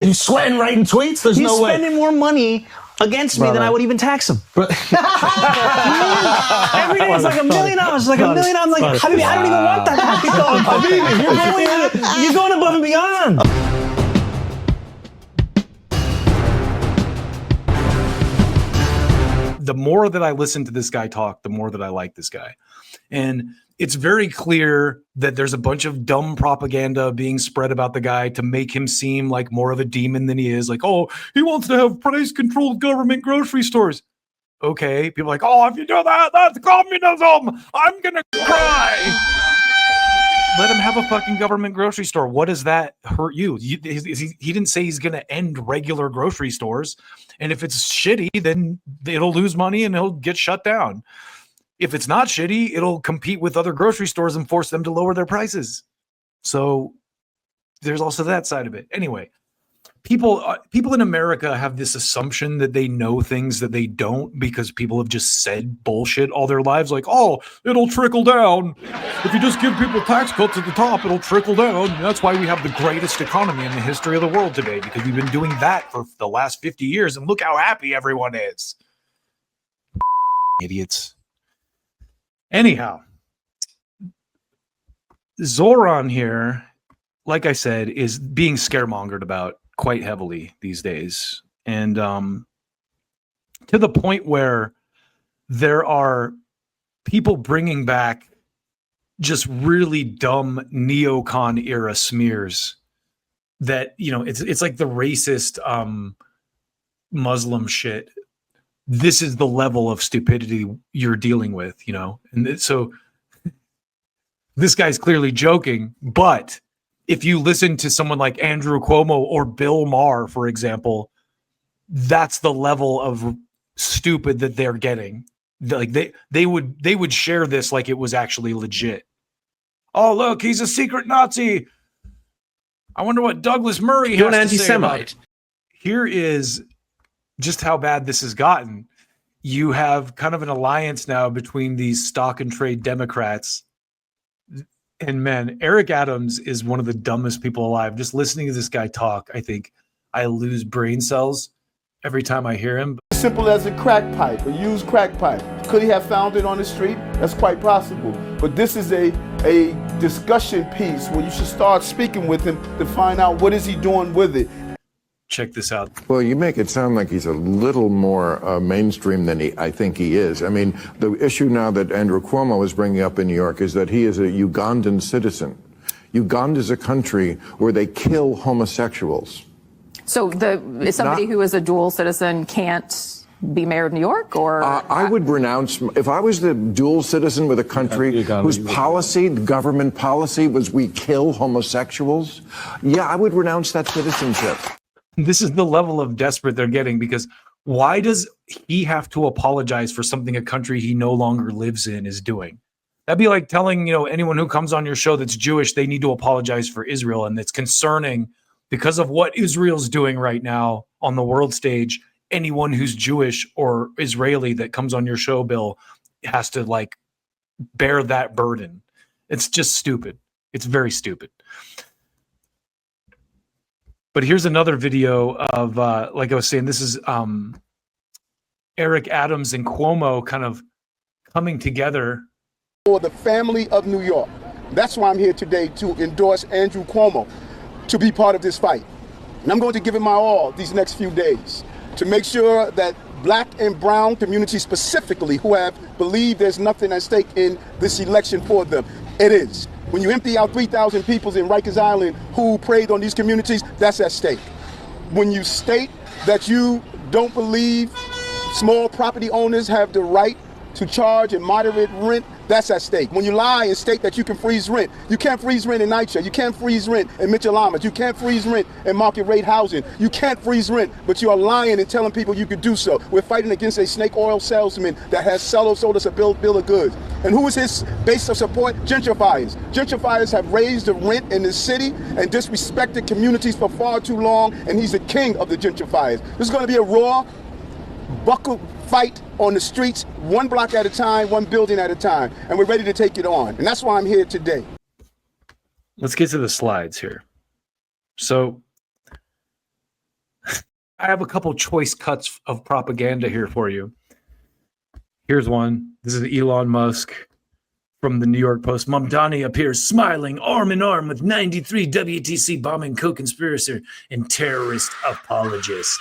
He's sweating writing tweets? There's no way. He's spending more money against me than I would even tax him. Every day it's like $1 million. It's like $1 million. I'm like, Habibi, I don't even want that. Habibi, you're going above and beyond. The more that I listen to this guy talk, the more that I like this guy. And it's very clear that there's a bunch of dumb propaganda being spread about the guy to make him seem like more of a demon than he is. Like, oh, he wants to have price-controlled government grocery stores. Okay, people are like, oh, if you do that, that's communism. I'm going to cry. Let him have a fucking government grocery store. What does that hurt you? He didn't say he's going to end regular grocery stores. And if it's shitty, then it'll lose money and it'll get shut down. If it's not shitty, it'll compete with other grocery stores and force them to lower their prices. So there's also that side of it. Anyway, people in America have this assumption that they know things that they don't because people have just said bullshit all their lives. Like, oh, it'll trickle down. If you just give people tax cuts at the top, it'll trickle down. That's why we have the greatest economy in the history of the world today, because we've been doing that for the last 50 years. And look how happy everyone is. Idiots. Anyhow, Zohran here, like I said, is being scaremongered about quite heavily these days. And to the point where there are people bringing back just really dumb neocon era smears that, you know, it's like the racist Muslim shit. This is the level of stupidity you're dealing with, you know? And so this guy's clearly joking, but if you listen to someone like Andrew Cuomo or Bill Maher, for example, that's the level of stupid that they're getting. Like they would share this like it was actually legit. Oh, look, he's a secret Nazi. I wonder what Douglas Murray has to say about it. Here is just how bad this has gotten. You have kind of an alliance now between these stock and trade Democrats. And man, Eric Adams is one of the dumbest people alive. Just listening to this guy talk, I think I lose brain cells every time I hear him. Simple as a crack pipe, a used crack pipe. Could he have found it on the street? That's quite possible. But this is a discussion piece where you should start speaking with him to find out what is he doing with it. Check this out. Well, you make it sound like he's a little more mainstream than I think he is. I mean, the issue now that Andrew Cuomo is bringing up in New York is that he is a Ugandan citizen. Uganda is a country where they kill homosexuals. So somebody who is a dual citizen can't be mayor of New York, or? I would renounce, if I was the dual citizen with a country whose policy, government policy was we kill homosexuals, yeah, I would renounce that citizenship. This is the level of desperate they're getting, because why does he have to apologize for something a country he no longer lives in is doing? That'd be like telling, you know, anyone who comes on your show that's Jewish, they need to apologize for Israel. And it's concerning because of what Israel's doing right now on the world stage. Anyone who's Jewish or Israeli that comes on your show, Bill, has to like bear that burden. It's just stupid. It's very stupid. But here's another video of, like I was saying, this is Eric Adams and Cuomo kind of coming together. For the family of New York. That's why I'm here today, to endorse Andrew Cuomo to be part of this fight. And I'm going to give it my all these next few days to make sure that black and brown communities specifically who have believed there's nothing at stake in this election for them, it is. When you empty out 3,000 people in Rikers Island who preyed on these communities, that's at stake. When you state that you don't believe small property owners have the right to charge a moderate rent, that's at stake. When you lie and state that you can freeze rent, you can't freeze rent in NYCHA, you can't freeze rent in Mitchell-Lamas, you can't freeze rent in market rate housing, you can't freeze rent, but you are lying and telling people you could do so. We're fighting against a snake oil salesman that has sold us a bill of goods. And who is his base of support? Gentrifiers. Gentrifiers have raised the rent in this city and disrespected communities for far too long, and he's the king of the gentrifiers. This is going to be a raw, buckle fight on the streets, one block at a time, one building at a time, and we're ready to take it on. And that's why I'm here today. Let's get to the slides here. So I have a couple choice cuts of propaganda here for you. Here's one. This is Elon Musk from the New York Post. Mamdani appears smiling arm in arm with 93 WTC bombing co-conspirator and terrorist apologist.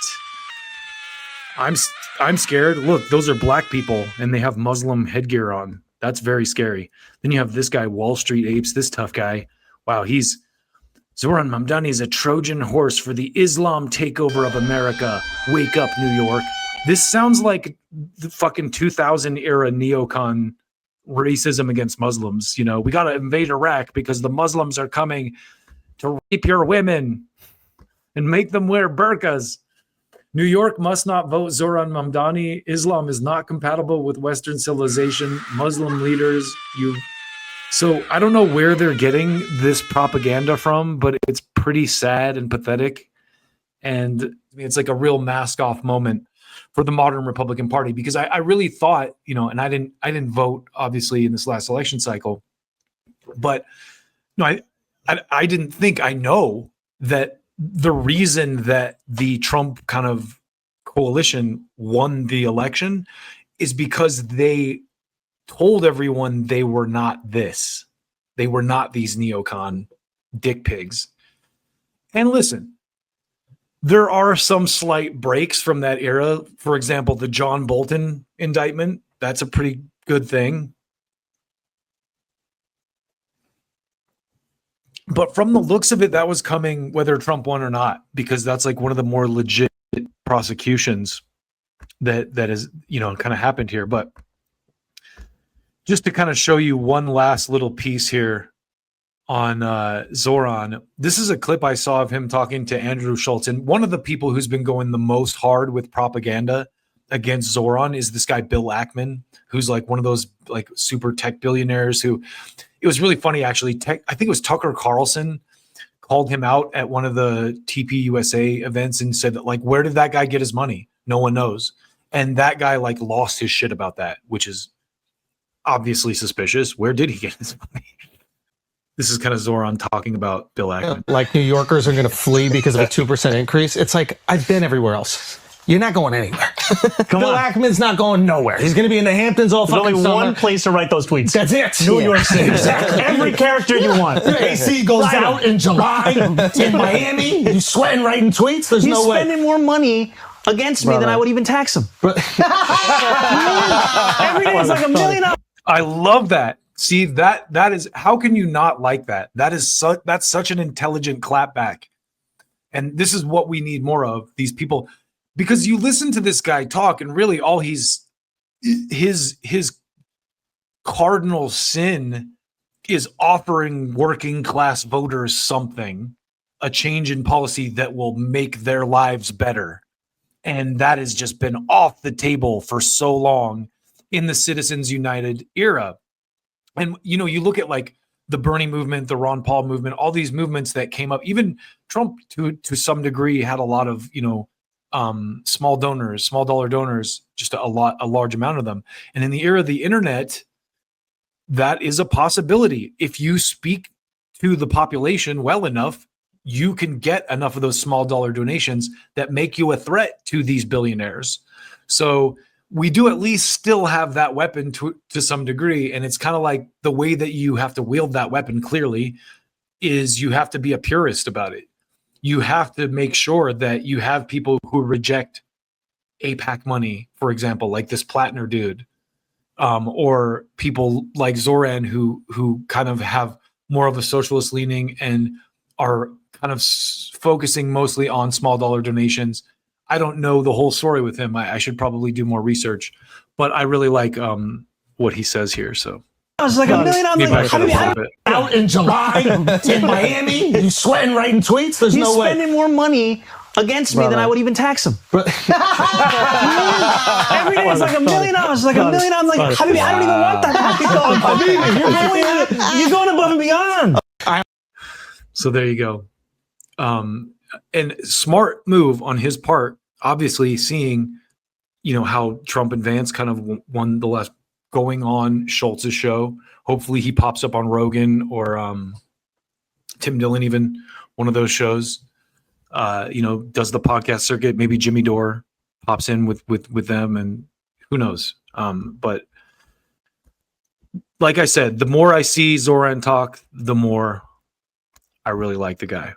I'm scared. Look, those are black people and they have Muslim headgear on. That's very scary. Then you have this guy, Wall Street Apes, this tough guy. Wow, Zohran Mamdani is a Trojan horse for the Islam takeover of America. Wake up, New York. This sounds like the fucking 2000 era neocon racism against Muslims. You know, we got to invade Iraq because the Muslims are coming to rape your women and make them wear burqas. New York must not vote Zohran Mamdani. Islam is not compatible with Western civilization. Muslim leaders, So I don't know where they're getting this propaganda from, but it's pretty sad and pathetic. And it's like a real mask-off moment for the modern Republican Party, because I really thought, you know, and I didn't vote obviously in this last election cycle, but no, I didn't think I know that the reason that the Trump kind of coalition won the election is because they told everyone they were not this. They were not these neocon dick pigs. And listen, there are some slight breaks from that era. For example, the John Bolton indictment, that's a pretty good thing. But from the looks of it, that was coming whether Trump won or not, because that's like one of the more legit prosecutions that is, you know, kind of happened here. But just to kind of show you one last little piece here on Zohran, this is a clip I saw of him talking to Andrew Schultz. And one of the people who's been going the most hard with propaganda against Zohran is this guy, Bill Ackman, who's like one of those like super tech billionaires who, it was really funny actually. I think it was Tucker Carlson called him out at one of the TPUSA events and said that, like, where did that guy get his money? No one knows. And that guy like lost his shit about that, which is obviously suspicious. Where did he get his money? This is kind of Zohran talking about Bill Ackman. Like New Yorkers are going to flee because of a 2% increase. It's like, I've been everywhere else. You're not going anywhere. Bill Ackman's not going nowhere. He's going to be in the Hamptons all fucking There's summer. only one place to write those tweets. That's it. New York City. Exactly. Every character you want. Your AC goes out in July in Miami. You sweating writing tweets? There's no way. He's spending more money against me than I would even tax him. Every day is like $1 million. I love that. See, that is, how can you not like that? That's such an intelligent clapback. And this is what we need more of, these people, because you listen to this guy talk and really all his cardinal sin is offering working class voters something, a change in policy that will make their lives better. And that has just been off the table for so long in the Citizens United era. And, you know, you look at like the Bernie movement, the Ron Paul movement, all these movements that came up, even Trump to some degree had a lot of, you know, small dollar donors, just a large amount of them. And in the era of the internet, that is a possibility. If you speak to the population well enough, you can get enough of those small dollar donations that make you a threat to these billionaires. So we do at least still have that weapon to some degree. And it's kind of like the way that you have to wield that weapon clearly is you have to be a purist about it. You have to make sure that you have people who reject AIPAC money, for example, like this Plattner dude, or people like Zohran who kind of have more of a socialist leaning and are kind of focusing mostly on small dollar donations. I don't know the whole story with him. I should probably do more research, but I really like what he says here. So I was like $1 million. I'm like, how do you out in July in Miami? You sweating writing tweets? There's no way. He's spending more money against me than I would even tax him. Every day is like $1 million. It's like $1 million. I'm like, Habibi, I don't even want that. You're going above and beyond. So there you go. And smart move on his part, obviously seeing, you know, how Trump and Vance kind of won the last, going on Schultz's show. Hopefully he pops up on Rogan or Tim Dillon, even one of those shows. does the podcast circuit. Maybe Jimmy Dore pops in with them, and who knows. But like I said, the more I see Zohran talk, the more I really like the guy.